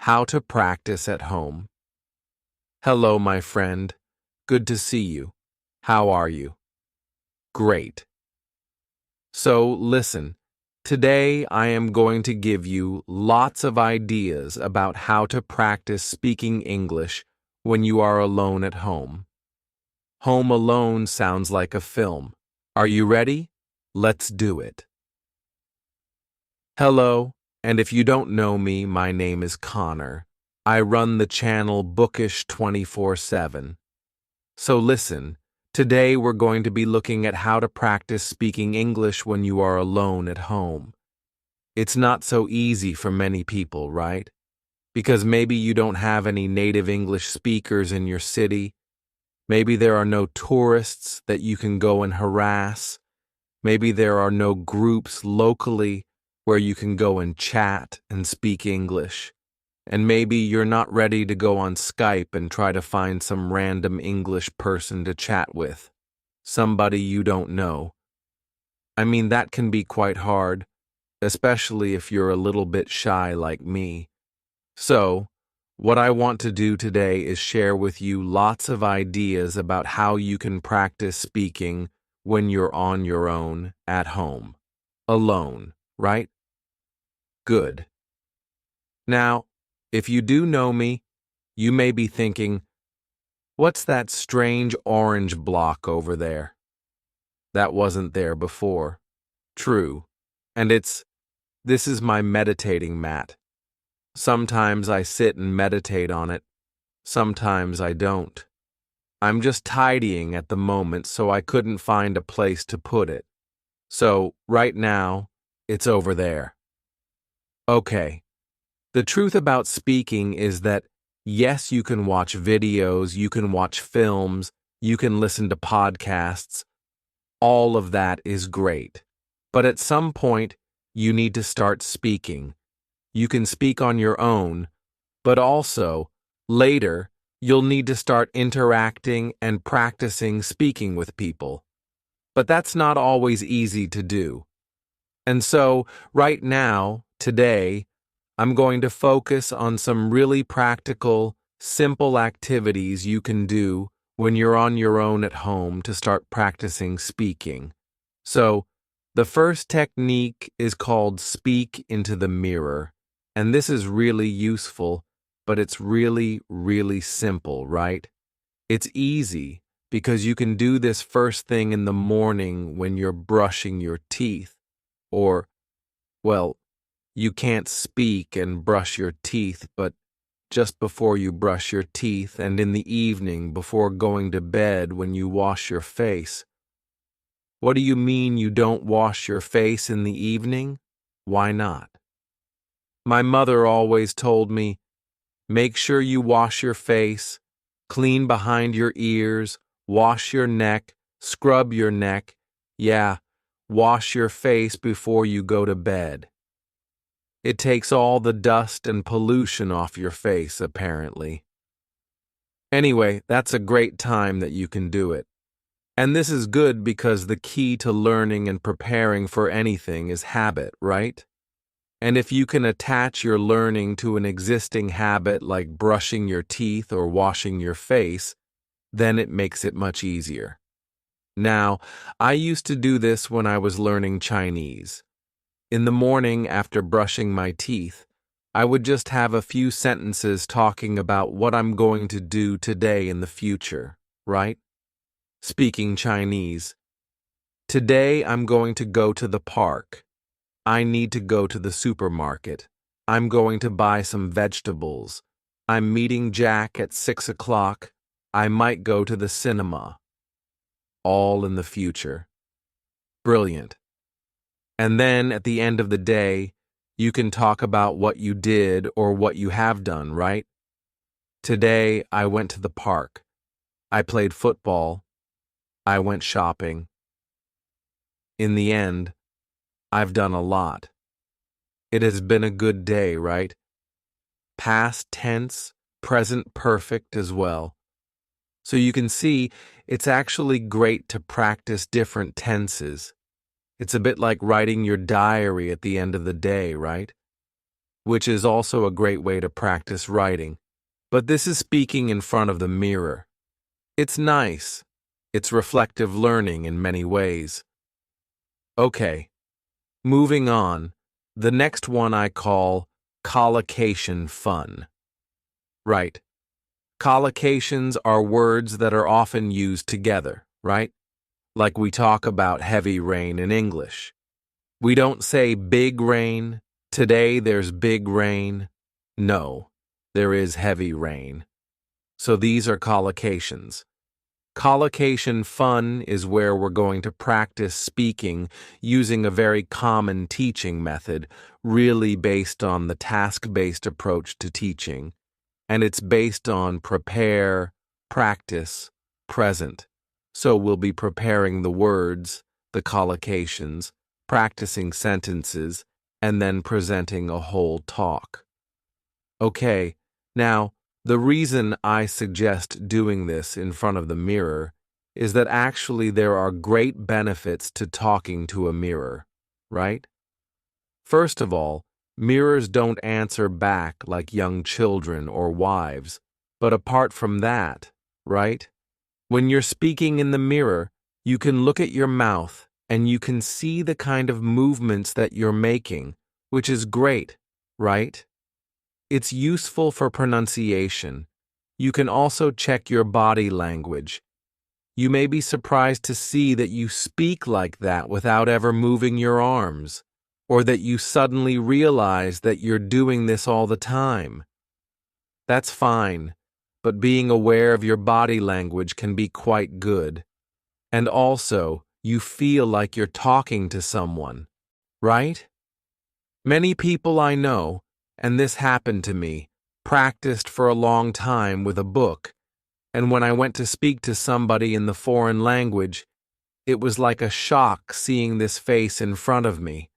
How to practice at home. Hello, my friend. Good to see you. How are you? Great. So, listen. Today I am going to give you lots of ideas about how to practice speaking English when you are alone at home. Home Alone sounds like a film. Are you ready? Let's do it. Hello, and if you don't know me, my name is Connor. I run the channel Bookish 24/7. So listen, today we're going to be looking at how to practice speaking English when you are alone at home. It's not so easy for many people, right? Because maybe you don't have any native English speakers in your city. Maybe there are no tourists that you can go and harass. Maybe there are no groups locally where you can go and chat and speak English. And maybe you're not ready to go on Skype and try to find some random English person to chat with. Somebody you don't know. I mean, that can be quite hard, especially if you're a little bit shy like me. So, what I want to do today is share with you lots of ideas about how you can practice speaking when you're on your own at home. Alone, right? Good. Now, if you do know me, you may be thinking, what's that strange orange block over there? That wasn't there before. True. And this is my meditating mat. Sometimes I sit and meditate on it. Sometimes I don't. I'm just tidying at the moment, so I couldn't find a place to put it. So, right now, it's over there. Okay. The truth about speaking is that, yes, you can watch videos, you can watch films, you can listen to podcasts. All of that is great. But at some point, you need to start speaking. You can speak on your own, but also, later, you'll need to start interacting and practicing speaking with people. But that's not always easy to do. And so, right now, today, I'm going to focus on some really practical, simple activities you can do when you're on your own at home to start practicing speaking. So, the first technique is called speak into the mirror, and this is really useful, but it's really, really simple, right? It's easy because you can do this first thing in the morning when you're brushing your teeth, or, well, you can't speak and brush your teeth, but just before you brush your teeth and in the evening before going to bed when you wash your face. What do you mean you don't wash your face in the evening? Why not? My mother always told me, make sure you wash your face, clean behind your ears, wash your neck, scrub your neck. Yeah, wash your face before you go to bed. It takes all the dust and pollution off your face, apparently. Anyway, that's a great time that you can do it. And this is good because the key to learning and preparing for anything is habit, right? And if you can attach your learning to an existing habit like brushing your teeth or washing your face, then it makes it much easier. Now, I used to do this when I was learning Chinese. In the morning after brushing my teeth, I would just have a few sentences talking about what I'm going to do today in the future, right? Speaking Chinese. Today I'm going to go to the park. I need to go to the supermarket. I'm going to buy some vegetables. I'm meeting Jack at 6 o'clock. I might go to the cinema. All in the future. Brilliant. And then at the end of the day, you can talk about what you did or what you have done, right? Today, I went to the park. I played football. I went shopping. In the end, I've done a lot. It has been a good day, right? Past tense, present perfect as well. So you can see, it's actually great to practice different tenses. It's a bit like writing your diary at the end of the day, right? which is also a great way to practice writing. But this is speaking in front of the mirror. It's nice. It's reflective learning in many ways. Okay, moving on. The next one I call collocation fun. Right. Collocations are words that are often used together, right? Like we talk about heavy rain in English. We don't say big rain. Today there's big rain. No, there is heavy rain. So these are collocations. Collocation fun is where we're going to practice speaking using a very common teaching method, really based on the task-based approach to teaching. And it's based on prepare, practice, present. So we'll be preparing the words, the collocations, practicing sentences, and then presenting a whole talk. Okay, now, the reason I suggest doing this in front of the mirror is that actually there are great benefits to talking to a mirror, right? First of all, mirrors don't answer back like young children or wives, but apart from that, right? When you're speaking in the mirror, you can look at your mouth and you can see the kind of movements that you're making, which is great, right? It's useful for pronunciation. You can also check your body language. You may be surprised to see that you speak like that without ever moving your arms, or that you suddenly realize that you're doing this all the time. That's fine, but being aware of your body language can be quite good. And also, you feel like you're talking to someone, right? Many people I know, and this happened to me, practiced for a long time with a book, and when I went to speak to somebody in the foreign language, it was like a shock seeing this face in front of me.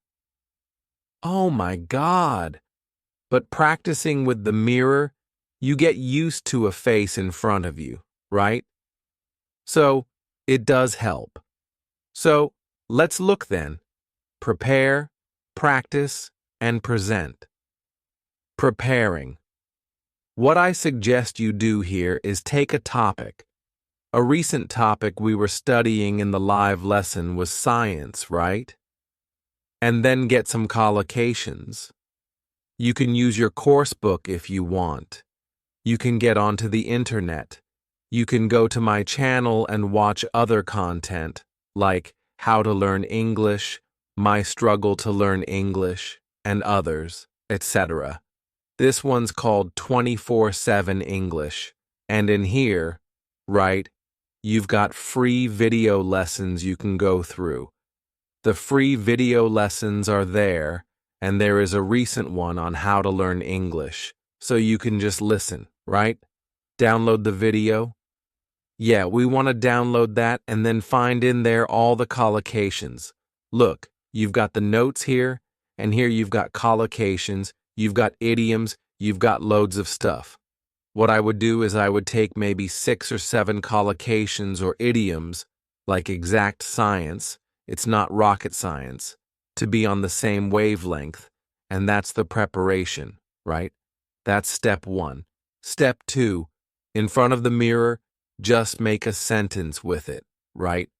Oh my God! But practicing with the mirror, you get used to a face in front of you, right? So, it does help. So, let's look then. Prepare, practice, and present. Preparing. What I suggest you do here is take a topic. A recent topic we were studying in the live lesson was science, right? And then get some collocations. You can use your course book if you want. You can get onto the internet. You can go to my channel and watch other content, like How to Learn English, My Struggle to Learn English, and others, etc. This one's called 24/7 English, and in here, right, you've got free video lessons you can go through. The free video lessons are there, and there is a recent one on how to learn English, so you can just listen, right? Download the video. Yeah, we want to download that and then find in there all the collocations. Look, you've got the notes here, and here you've got collocations, you've got idioms, you've got loads of stuff. What I would do is I would take maybe 6 or 7 collocations or idioms, like exact science, it's not rocket science, to be on the same wavelength, and that's the preparation, right? That's step 1. Step 2, in front of the mirror, just make a sentence with it, right?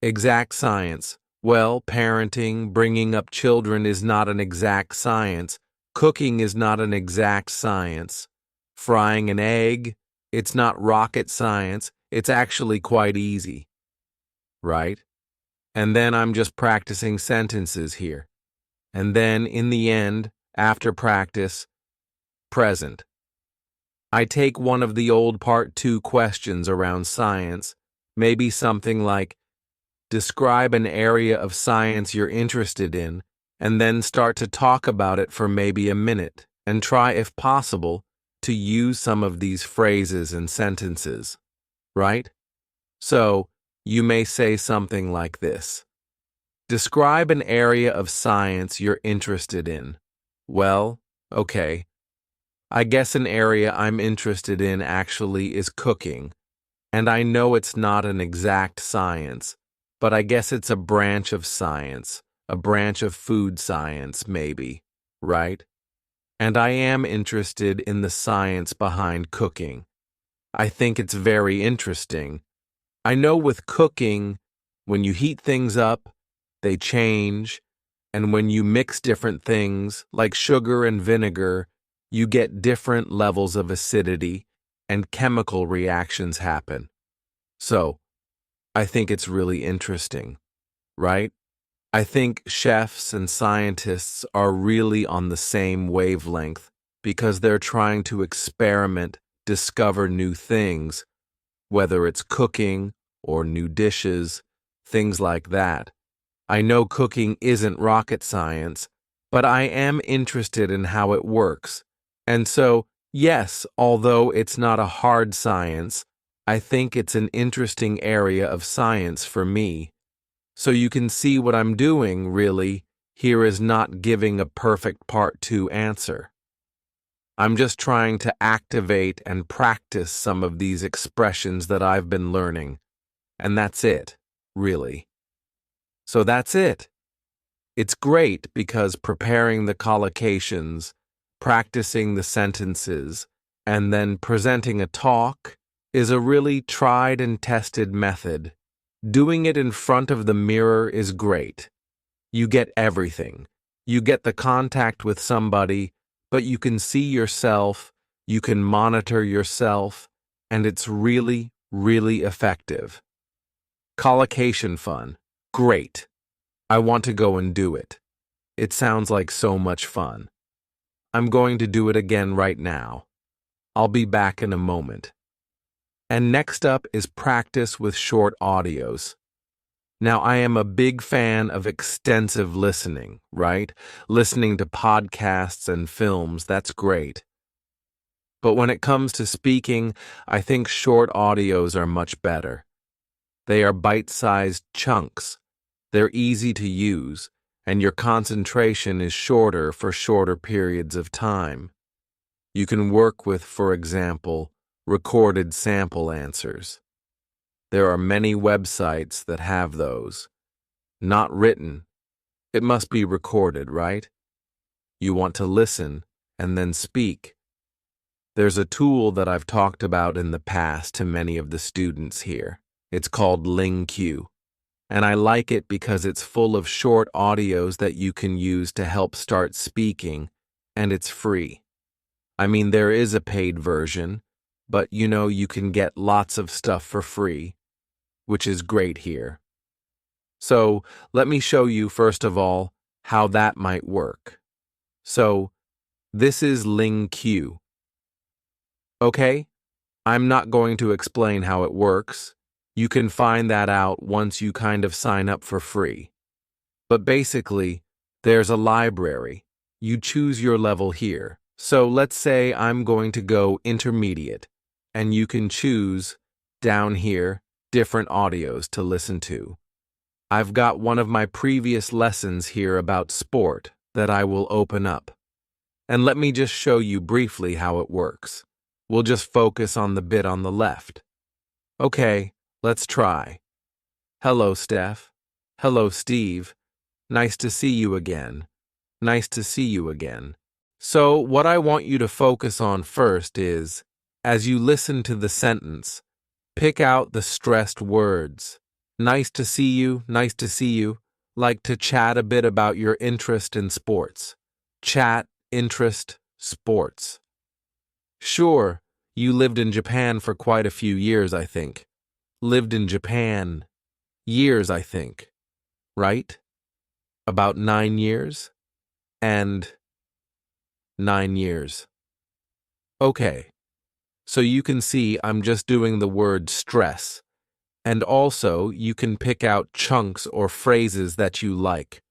Exact science. Well, parenting, bringing up children is not an exact science. Cooking is not an exact science. Frying an egg, it's not rocket science. It's actually quite easy, right? And then I'm just practicing sentences here. And then, in the end, after practice, present. I take one of the old Part 2 questions around science, maybe something like, describe an area of science you're interested in, and then start to talk about it for maybe a minute, and try, if possible, to use some of these phrases and sentences, right? So, you may say something like this. Describe an area of science you're interested in. Well, okay. I guess an area I'm interested in actually is cooking, and I know it's not an exact science, but I guess it's a branch of science, a branch of food science, maybe, right? And I am interested in the science behind cooking. I think it's very interesting. I know with cooking, when you heat things up, they change, and when you mix different things, like sugar and vinegar, you get different levels of acidity, and chemical reactions happen. So, I think it's really interesting, right? I think chefs and scientists are really on the same wavelength because they're trying to experiment, discover new things, whether it's cooking or new dishes, things like that. I know cooking isn't rocket science, but I am interested in how it works. And so, yes, although it's not a hard science, I think it's an interesting area of science for me. So you can see what I'm doing, really, here is not giving a perfect part 2 answer. I'm just trying to activate and practice some of these expressions that I've been learning. And that's it, really. So that's it. It's great because preparing the collocations, practicing the sentences, and then presenting a talk is a really tried and tested method. Doing it in front of the mirror is great. You get everything. You get the contact with somebody, but you can see yourself, you can monitor yourself, and it's really, really effective. Collocation fun. Great. I want to go and do it. It sounds like so much fun. I'm going to do it again right now. I'll be back in a moment. And next up is practice with short audios. Now, I am a big fan of extensive listening, right? Listening to podcasts and films, that's great. But when it comes to speaking, I think short audios are much better. They are bite-sized chunks. They're easy to use, and your concentration is shorter for shorter periods of time. You can work with, for example, recorded sample answers. There are many websites that have those. Not written. It must be recorded, right? You want to listen and then speak. There's a tool that I've talked about in the past to many of the students here. It's called LingQ. And I like it because it's full of short audios that you can use to help start speaking, and it's free. I mean, there is a paid version, but you can get lots of stuff for free, which is great here. So, let me show you, first of all, how that might work. So, this is LingQ. Okay? I'm not going to explain how it works. You can find that out once you kind of sign up for free. But basically, there's a library. You choose your level here. So let's say I'm going to go intermediate, and you can choose, down here, different audios to listen to. I've got one of my previous lessons here about sport that I will open up. And let me just show you briefly how it works. We'll just focus on the bit on the left. Okay. Let's try. Hello, Steph. Hello, Steve. Nice to see you again. Nice to see you again. So, what I want you to focus on first is, as you listen to the sentence, pick out the stressed words. Nice to see you, like to chat a bit about your interest in sports. Chat, interest, sports. Sure, you lived in Japan for quite a few years, I think. Lived in Japan. Years, I think. Right? About 9 years? And 9 years. Okay. So you can see I'm just doing the word stress. And also, you can pick out chunks or phrases that you like,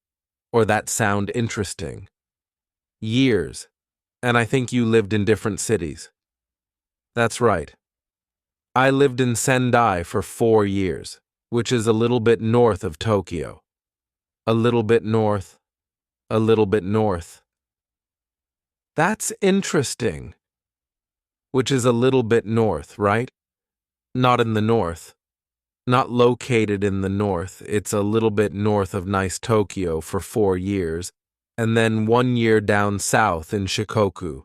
or that sound interesting. Years. And I think you lived in different cities. That's right. I lived in Sendai for 4 years, which is a little bit north of Tokyo. A little bit north. A little bit north. That's interesting. Which is a little bit north, right? Not in the north. Not located in the north. It's a little bit north of nice Tokyo for 4 years. And then 1 year down south in Shikoku.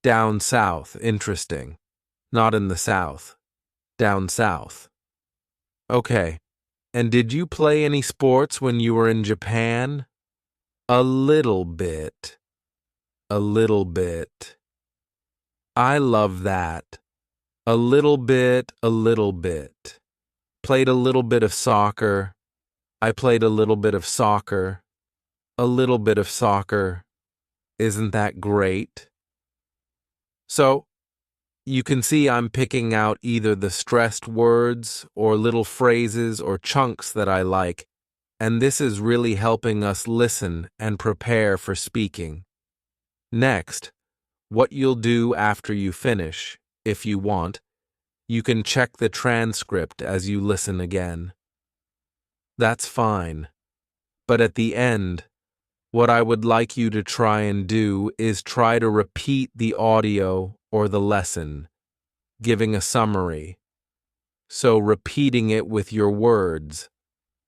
Down south, interesting. Not in the south. Down south. Okay. And did you play any sports when you were in Japan? A little bit. A little bit. I love that. A little bit, a little bit. Played a little bit of soccer. I played a little bit of soccer. A little bit of soccer. Isn't that great? So, you can see I'm picking out either the stressed words or little phrases or chunks that I like, and this is really helping us listen and prepare for speaking. Next, what you'll do after you finish, if you want, you can check the transcript as you listen again. That's fine. But at the end, what I would like you to try and do is try to repeat the audio or the lesson, giving a summary. So repeating it with your words,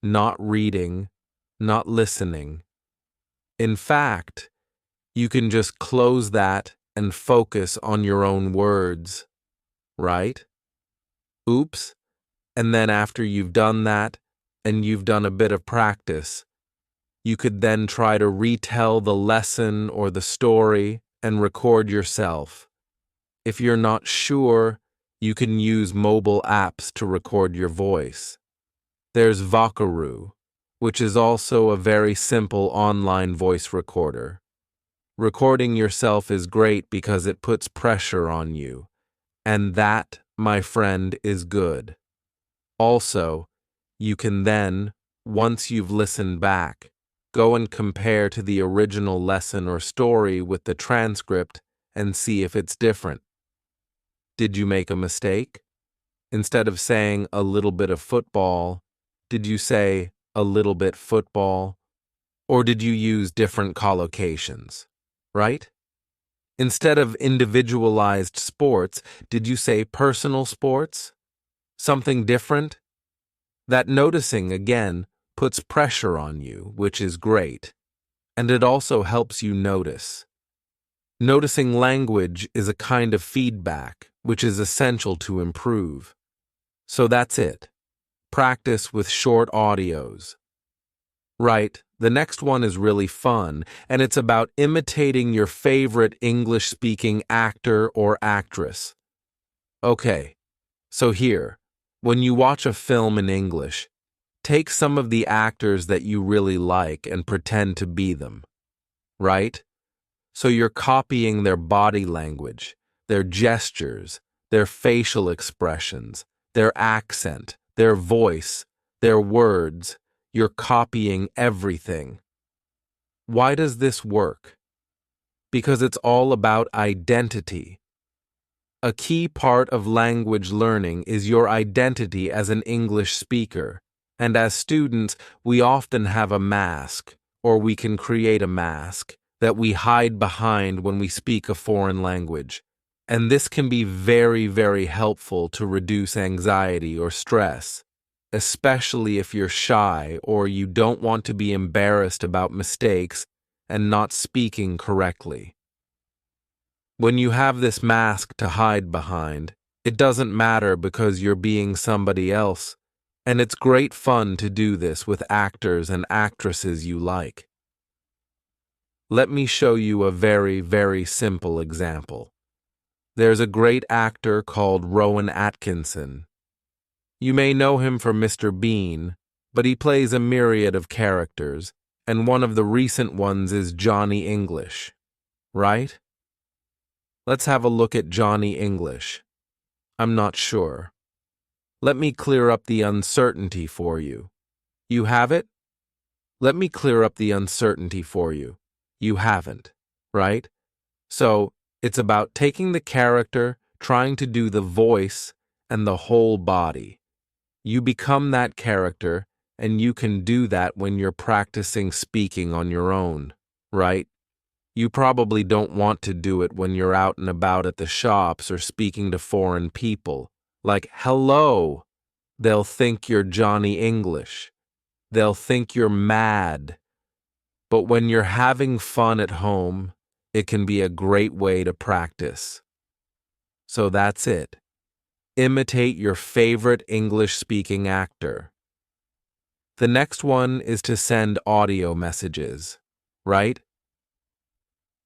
not reading, not listening. In fact, you can just close that and focus on your own words, right? Oops. And then after you've done that, and you've done a bit of practice, you could then try to retell the lesson or the story and record yourself. If you're not sure, you can use mobile apps to record your voice. There's Vocaroo, which is also a very simple online voice recorder. Recording yourself is great because it puts pressure on you, and that, my friend, is good. Also, you can then, once you've listened back, go and compare to the original lesson or story with the transcript and see if it's different. Did you make a mistake? Instead of saying a little bit of football, did you say a little bit football? Or did you use different collocations, right? Instead of individualized sports, did you say personal sports? Something different? That noticing, again, puts pressure on you, which is great. And it also helps you notice. Noticing language is a kind of feedback, which is essential to improve. So that's it. Practice with short audios. Right, the next one is really fun, and it's about imitating your favorite English-speaking actor or actress. Okay, so here, when you watch a film in English, take some of the actors that you really like and pretend to be them. Right? So you're copying their body language, their gestures, their facial expressions, their accent, their voice, their words. You're copying everything. Why does this work? Because it's all about identity. A key part of language learning is your identity as an English speaker, and as students, we often have a mask, or we can create a mask, that we hide behind when we speak a foreign language. And this can be very, very helpful to reduce anxiety or stress, especially if you're shy or you don't want to be embarrassed about mistakes and not speaking correctly. When you have this mask to hide behind, it doesn't matter because you're being somebody else, and it's great fun to do this with actors and actresses you like. Let me show you a very, very simple example. There's a great actor called Rowan Atkinson. You may know him for Mr. Bean, but he plays a myriad of characters, and one of the recent ones is Johnny English, right? Let's have a look at Johnny English. I'm not sure. Let me clear up the uncertainty for you. You have it? Let me clear up the uncertainty for you. You haven't, right? So, it's about taking the character, trying to do the voice, and the whole body. You become that character, and you can do that when you're practicing speaking on your own, right? You probably don't want to do it when you're out and about at the shops or speaking to foreign people. Like, hello! They'll think you're Johnny English. They'll think you're mad. But when you're having fun at home, it can be a great way to practice. So that's it. Imitate your favorite English-speaking actor. The next one is to send audio messages, right?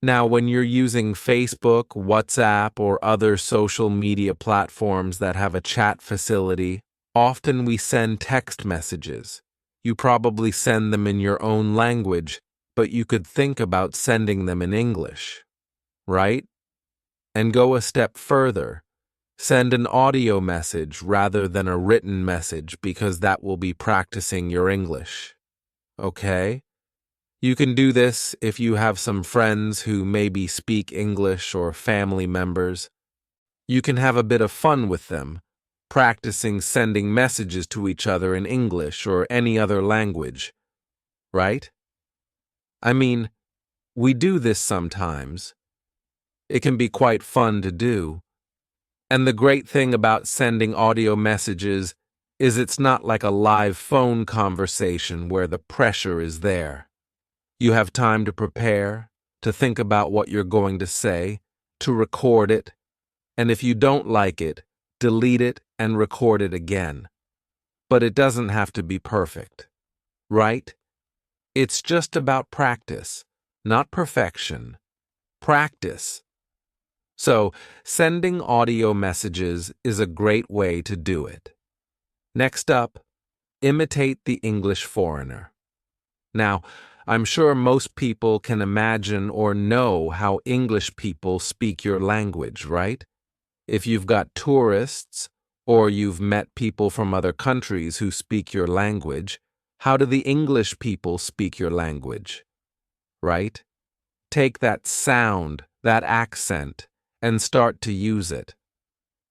Now, when you're using Facebook, WhatsApp, or other social media platforms that have a chat facility, often we send text messages. You probably send them in your own language, but you could think about sending them in English, right? And go a step further. Send an audio message rather than a written message because that will be practicing your English. Okay? You can do this if you have some friends who maybe speak English or family members. You can have a bit of fun with them, practicing sending messages to each other in English or any other language, right? I mean, we do this sometimes. It can be quite fun to do. And the great thing about sending audio messages is it's not like a live phone conversation where the pressure is there. You have time to prepare, to think about what you're going to say, to record it, and if you don't like it, delete it and record it again. But it doesn't have to be perfect, right? It's just about practice, not perfection. Practice. So, sending audio messages is a great way to do it. Next up, imitate the English foreigner. Now, I'm sure most people can imagine or know how English people speak your language, right? If you've got tourists, or you've met people from other countries who speak your language, how do the English people speak your language? Right? Take that sound, that accent, and start to use it.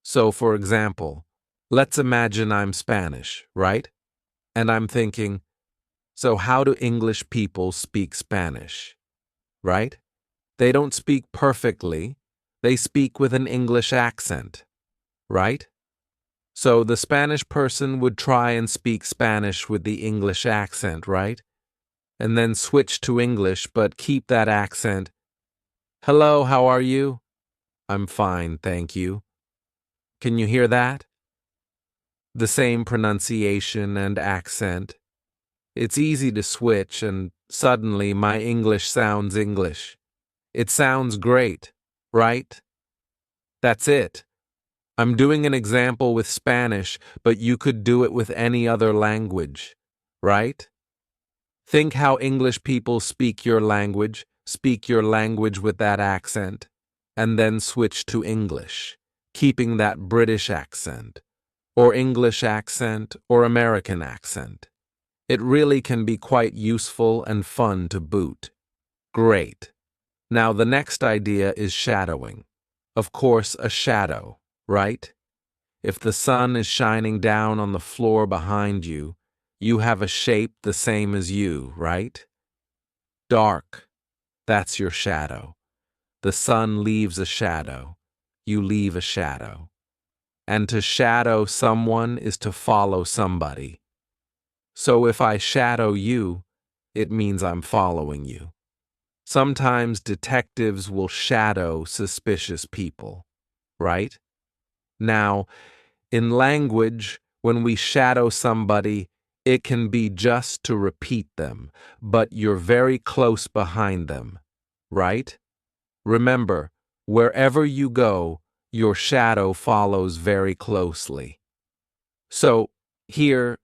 So, for example, let's imagine I'm Spanish, right? And I'm thinking, so how do English people speak Spanish? Right? They don't speak perfectly. They speak with an English accent. Right? So the Spanish person would try and speak Spanish with the English accent, right? And then switch to English, but keep that accent. Hello, how are you? I'm fine, thank you. Can you hear that? The same pronunciation and accent. It's easy to switch, and suddenly my English sounds English. It sounds great, right? That's it. I'm doing an example with Spanish, but you could do it with any other language, right? Think how English people speak your language with that accent, and then switch to English, keeping that British accent, or English accent, or American accent. It really can be quite useful and fun to boot. Great. Now the next idea is shadowing. Of course, a shadow, right? If the sun is shining down on the floor behind you, you have a shape the same as you, right? Dark. That's your shadow. The sun leaves a shadow. You leave a shadow. And to shadow someone is to follow somebody. So if I shadow you, it means I'm following you. Sometimes detectives will shadow suspicious people, right? Now, in language, when we shadow somebody, it can be just to repeat them, but you're very close behind them, right? Remember, wherever you go, your shadow follows very closely. So, here,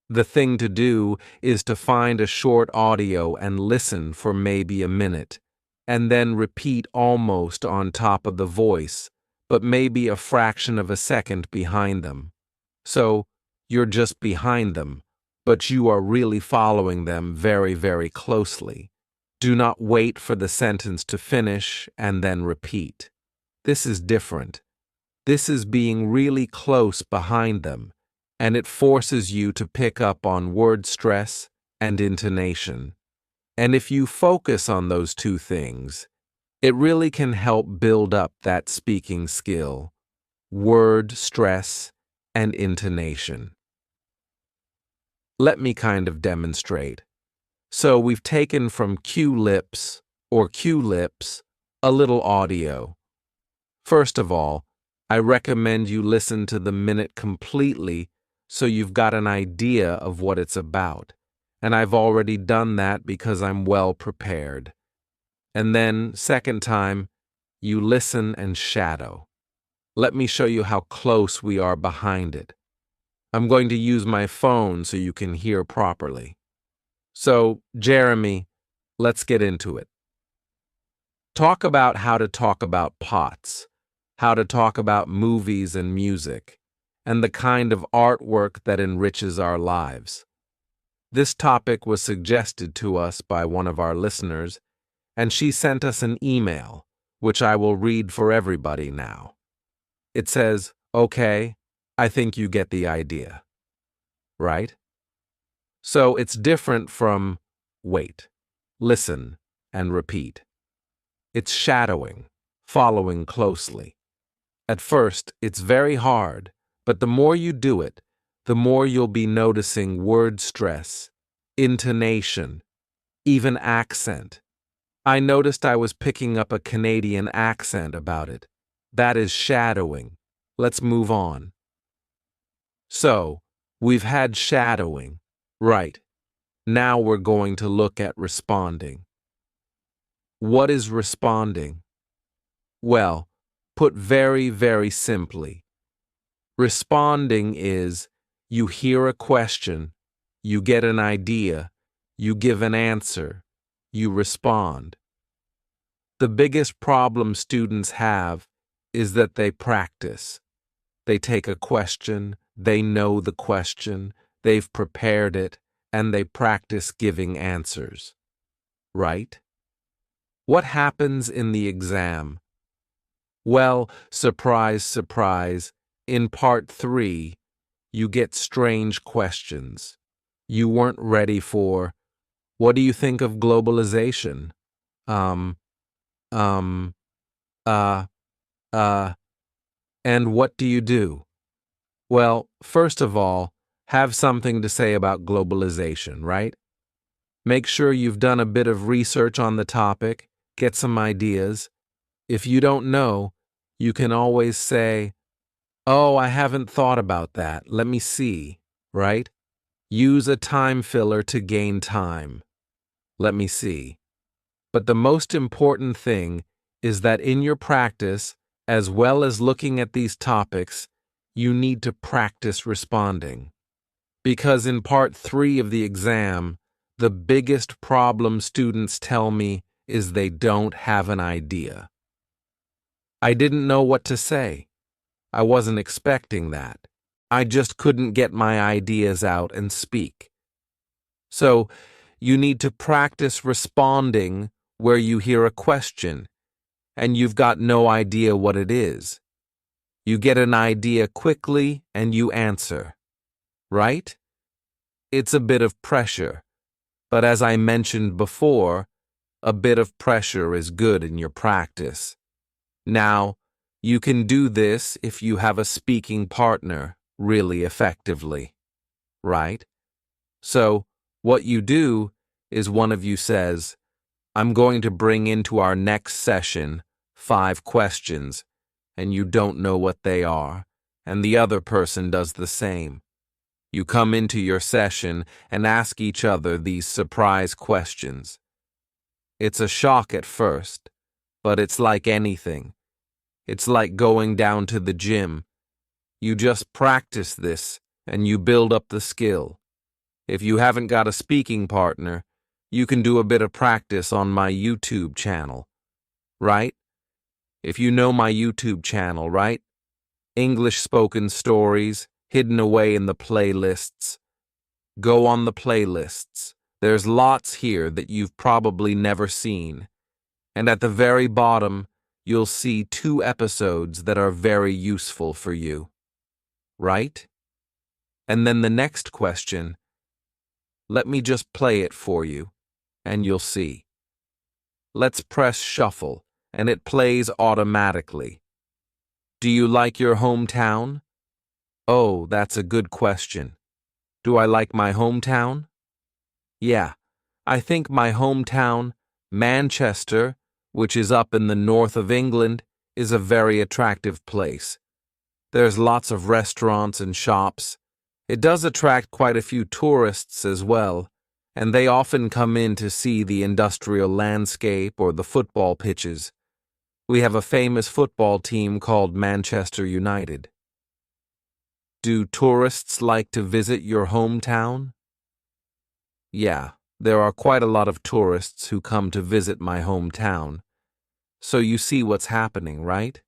the thing to do is to find a short audio and listen for maybe a minute, and then repeat almost on top of the voice, but maybe a fraction of a second behind them. So, you're just behind them, but you are really following them very, very closely. Do not wait for the sentence to finish and then repeat. This is different. This is being really close behind them, and it forces you to pick up on word stress and intonation. And if you focus on those two things, it really can help build up that speaking skill, word stress and intonation. Let me kind of demonstrate. So we've taken from Q-lips or Q-lips a little audio. First of all, I recommend you listen to the minute completely so you've got an idea of what it's about. And I've already done that because I'm well prepared. And then, second time, you listen and shadow. Let me show you how close we are behind it. I'm going to use my phone so you can hear properly. So, Jeremy, let's get into it. Talk about how to talk about pots, how to talk about movies and music, and the kind of artwork that enriches our lives. This topic was suggested to us by one of our listeners, and she sent us an email, which I will read for everybody now. It says, "Okay, I think you get the idea." Right? So it's different from wait, listen, and repeat. It's shadowing, following closely. At first, it's very hard, but the more you do it, the more you'll be noticing word stress, intonation, even accent. I noticed I was picking up a Canadian accent about it. That is shadowing. Let's move on. So, we've had shadowing. Right. Now we're going to look at responding. What is responding? Well, put very, very simply, responding is you hear a question, you get an idea, you give an answer, you respond. The biggest problem students have is that they practice. They take a question, they know the question, they've prepared it, and they practice giving answers. Right? What happens in the exam? Well, surprise, surprise, in part 3, you get strange questions. You weren't ready for, what do you think of globalization? Um, um, uh, uh, and what do you do? Well, first of all, have something to say about globalization, right? Make sure you've done a bit of research on the topic, get some ideas. If you don't know, you can always say, "Oh, I haven't thought about that. Let me see," right? Use a time filler to gain time. Let me see. But the most important thing is that in your practice, as well as looking at these topics, you need to practice responding. Because in part 3 of the exam, the biggest problem students tell me is they don't have an idea. I didn't know what to say. I wasn't expecting that. I just couldn't get my ideas out and speak. So, you need to practice responding where you hear a question and you've got no idea what it is. You get an idea quickly and you answer. Right? It's a bit of pressure, but as I mentioned before, a bit of pressure is good in your practice. Now, you can do this if you have a speaking partner really effectively. Right? So, what you do is one of you says, "I'm going to bring into our next session 5 questions," and you don't know what they are, and the other person does the same. You come into your session and ask each other these surprise questions. It's a shock at first, but it's like anything. It's like going down to the gym. You just practice this and you build up the skill. If you haven't got a speaking partner, you can do a bit of practice on my YouTube channel, right? If you know my YouTube channel, right? English spoken stories hidden away in the playlists. Go on the playlists. There's lots here that you've probably never seen. And at the very bottom, you'll see 2 episodes that are very useful for you. Right? And then the next question, let me just play it for you, and you'll see. Let's press shuffle, and it plays automatically. Do you like your hometown? Oh, that's a good question. Do I like my hometown? Yeah, I think my hometown, Manchester, which is up in the north of England, is a very attractive place. There's lots of restaurants and shops. It does attract quite a few tourists as well, and they often come in to see the industrial landscape or the football pitches. We have a famous football team called Manchester United. Do tourists like to visit your hometown? Yeah, there are quite a lot of tourists who come to visit my hometown. So you see what's happening, right?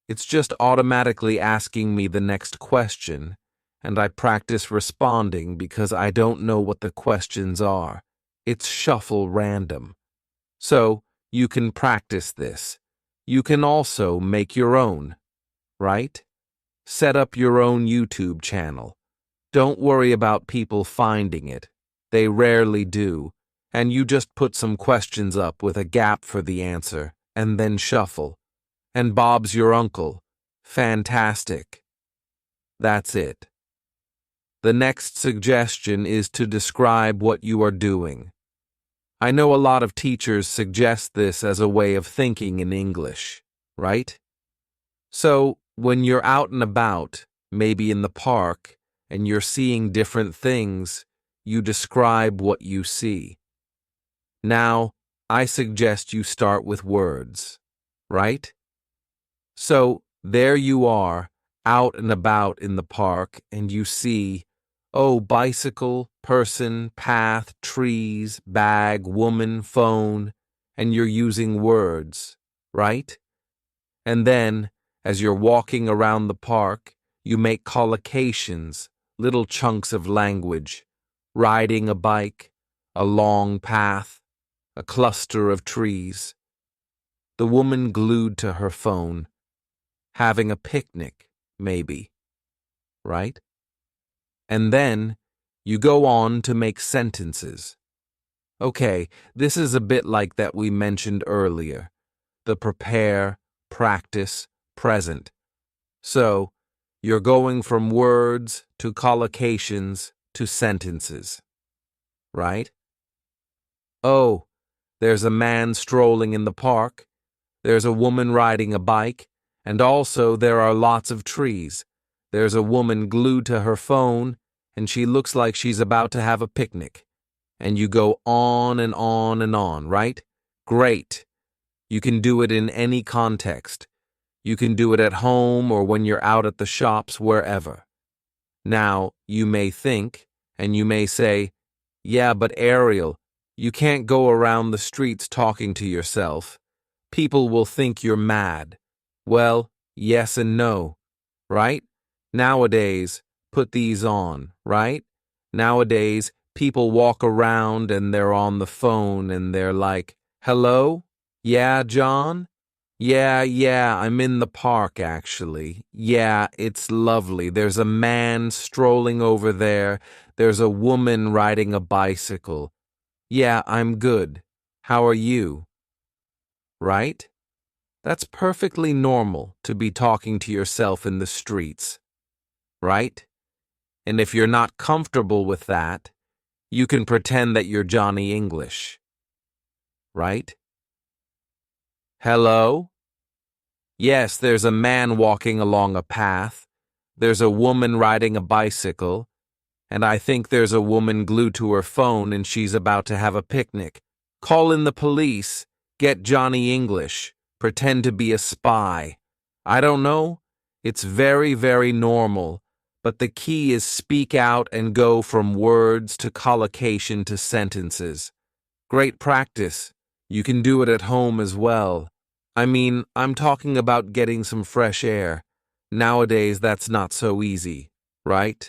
It's just automatically asking me the next question, and I practice responding because I don't know what the questions are. It's shuffle random. So, you can practice this. You can also make your own, right? Set up your own YouTube channel. Don't worry about people finding it. They rarely do. And you just put some questions up with a gap for the answer, and then shuffle. And Bob's your uncle. Fantastic. That's it. The next suggestion is to describe what you are doing. I know a lot of teachers suggest this as a way of thinking in English, right? So, when you're out and about, maybe in the park, and you're seeing different things, you describe what you see. Now, I suggest you start with words, right? So, there you are, out and about in the park, and you see, oh, bicycle, person, path, trees, bag, woman, phone, and you're using words, right? And then, as you're walking around the park, you make collocations, little chunks of language, riding a bike, a long path, a cluster of trees, the woman glued to her phone, having a picnic, maybe, right? And then you go on to make sentences. Okay, this is a bit like that we mentioned earlier, the prepare, practice, present. So, you're going from words to collocations to sentences, right? Oh, there's a man strolling in the park, there's a woman riding a bike, and also there are lots of trees. There's a woman glued to her phone, and she looks like she's about to have a picnic. And you go on and on and on, right? Great. You can do it in any context. You can do it at home or when you're out at the shops, wherever. Now, you may think, and you may say, yeah, but Ariel, you can't go around the streets talking to yourself. People will think you're mad. Well, yes and no, right? Nowadays, put these on, right? Nowadays, people walk around and they're on the phone and they're like, hello? Yeah, John? Yeah, I'm in the park, actually. Yeah, it's lovely. There's a man strolling over there. There's a woman riding a bicycle. Yeah, I'm good. How are you? Right? That's perfectly normal to be talking to yourself in the streets. Right? And if you're not comfortable with that, you can pretend that you're Johnny English. Right? Hello? Yes, there's a man walking along a path. There's a woman riding a bicycle. And I think there's a woman glued to her phone and she's about to have a picnic. Call in the police. Get Johnny English. Pretend to be a spy. I don't know. It's very, very normal. But the key is speak out and go from words to collocation to sentences. Great practice. You can do it at home as well. I mean, I'm talking about getting some fresh air. Nowadays, that's not so easy, right?